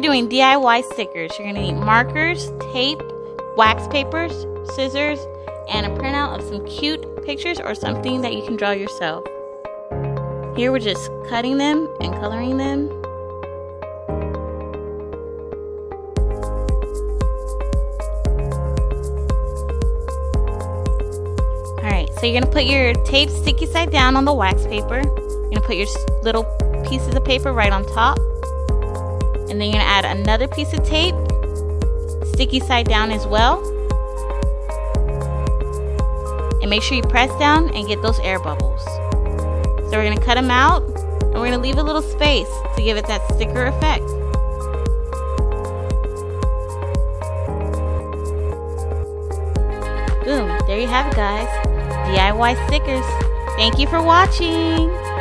doing DIY stickers. You're going to need markers, tape, wax papers, scissors, and a printout of some cute pictures or something that you can draw yourself. Here we're just cutting them and coloring them. Alright, so you're going to put your tape sticky side down on the wax paper. You're going to put your little pieces of paper right on top. And then you're going to add another piece of tape, sticky side down as well. And make sure you press down and get those air bubbles. So we're going to cut them out, and we're going to leave a little space to give it that sticker effect. Boom, there you have it, guys. DIY stickers. Thank you for watching.